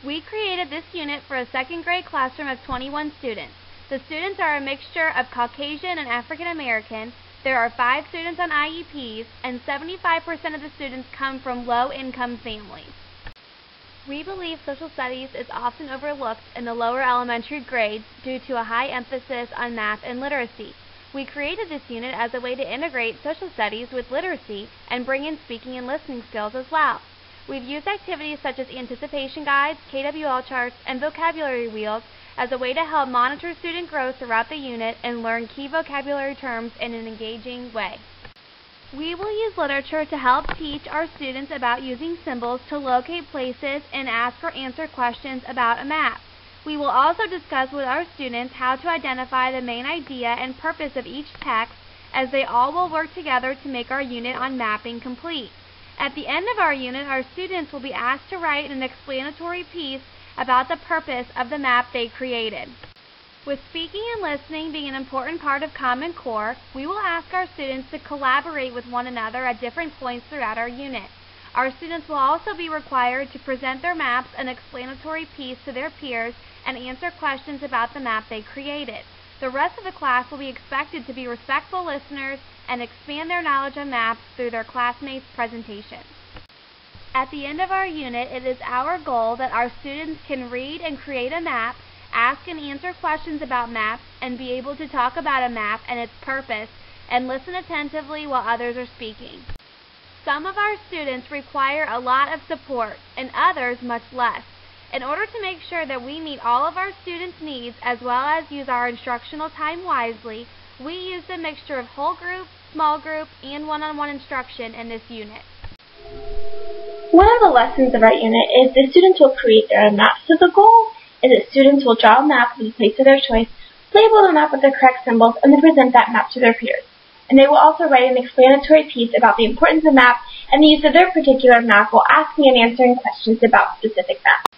We created this unit for a second grade classroom of 21 students. The students are a mixture of Caucasian and African American. There are 5 students on IEPs, and 75% of the students come from low-income families. We believe social studies is often overlooked in the lower elementary grades due to a high emphasis on math and literacy. We created this unit as a way to integrate social studies with literacy and bring in speaking and listening skills as well. We've used activities such as anticipation guides, KWL charts, and vocabulary wheels as a way to help monitor student growth throughout the unit and learn key vocabulary terms in an engaging way. We will use literature to help teach our students about using symbols to locate places and ask or answer questions about a map. We will also discuss with our students how to identify the main idea and purpose of each text, as they all will work together to make our unit on mapping complete. At the end of our unit, our students will be asked to write an explanatory piece about the purpose of the map they created. With speaking and listening being an important part of Common Core, we will ask our students to collaborate with one another at different points throughout our unit. Our students will also be required to present their maps and explanatory piece to their peers and answer questions about the map they created. The rest of the class will be expected to be respectful listeners and expand their knowledge of maps through their classmates' presentations. At the end of our unit, it is our goal that our students can read and create a map, ask and answer questions about maps, and be able to talk about a map and its purpose, and listen attentively while others are speaking. Some of our students require a lot of support, and others much less. In order to make sure that we meet all of our students' needs as well as use our instructional time wisely, we used a mixture of whole group, small group, and one-on-one instruction in this unit. One of the lessons of our unit is the students will create their own maps. So the goal is that students will draw a map of the place of their choice, label the map with the correct symbols, and then present that map to their peers. And they will also write an explanatory piece about the importance of map and the use of their particular map while asking and answering questions about specific maps.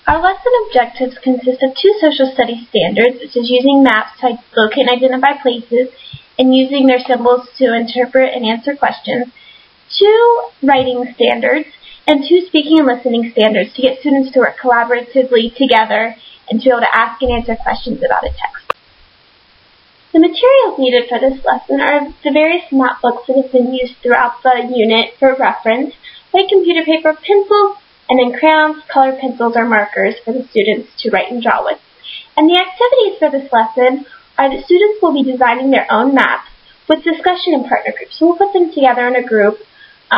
Our lesson objectives consist of 2 social studies standards, which is using maps to locate and identify places and using their symbols to interpret and answer questions, 2 writing standards, and 2 speaking and listening standards to get students to work collaboratively together and to be able to ask and answer questions about a text. The materials needed for this lesson are the various map books that have been used throughout the unit for reference, like computer paper, pencils, and then crayons, colored pencils, or markers for the students to write and draw with. And the activities for this lesson are that students will be designing their own maps with discussion in partner groups. So we'll put them together in a group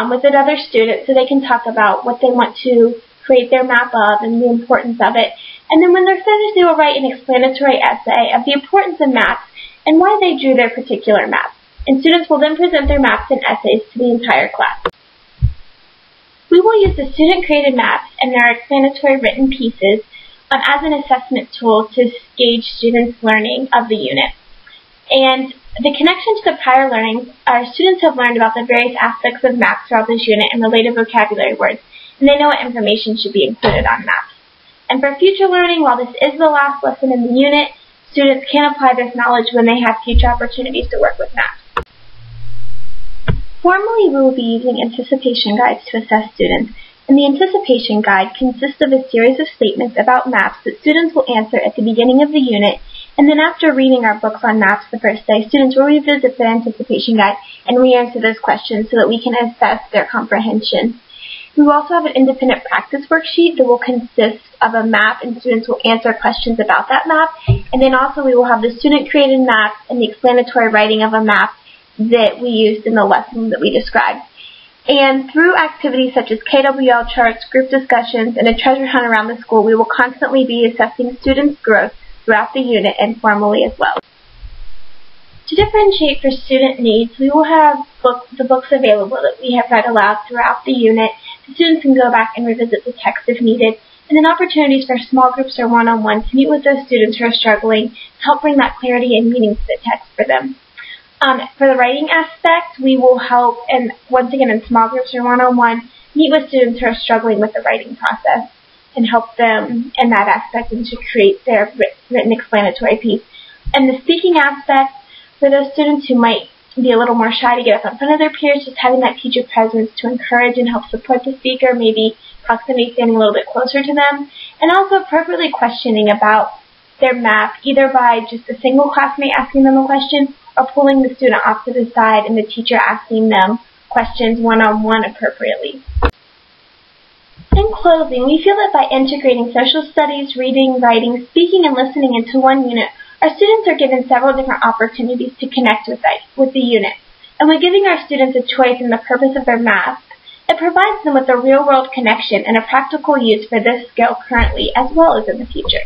with another student so they can talk about what they want to create their map of and the importance of it. And then when they're finished, they will write an explanatory essay of the importance of maps and why they drew their particular map. And students will then present their maps and essays to the entire class. We will use the student-created maps and their explanatory written pieces as an assessment tool to gauge students' learning of the unit. And the connection to the prior learning, our students have learned about the various aspects of maps throughout this unit and related vocabulary words, and they know what information should be included on maps. And for future learning, while this is the last lesson in the unit, students can apply this knowledge when they have future opportunities to work with maps. Formally, we will be using anticipation guides to assess students, and the anticipation guide consists of a series of statements about maps that students will answer at the beginning of the unit, and then after reading our books on maps the first day, students will revisit the anticipation guide and re-answer those questions so that we can assess their comprehension. We will also have an independent practice worksheet that will consist of a map, and students will answer questions about that map, and then also we will have the student-created map and the explanatory writing of a map that we used in the lesson that we described. And through activities such as KWL charts, group discussions, and a treasure hunt around the school, we will constantly be assessing students' growth throughout the unit and formally as well. To differentiate for student needs, we will have the books available that we have read aloud throughout the unit. The students can go back and revisit the text if needed, and then opportunities for small groups or one-on-one to meet with those students who are struggling to help bring that clarity and meaning to the text for them. For the writing aspect, we will help, and once again in small groups or one-on-one, meet with students who are struggling with the writing process and help them in that aspect and to create their written explanatory piece. And the speaking aspect, for those students who might be a little more shy to get up in front of their peers, just having that teacher presence to encourage and help support the speaker, maybe proximity standing a little bit closer to them, and also appropriately questioning about their math, either by just a single classmate asking them a question or pulling the student off to the side and the teacher asking them questions one-on-one appropriately. In closing, we feel that by integrating social studies, reading, writing, speaking, and listening into one unit, our students are given several different opportunities to connect with the unit. And when giving our students a choice in the purpose of their math, it provides them with a real-world connection and a practical use for this skill currently as well as in the future.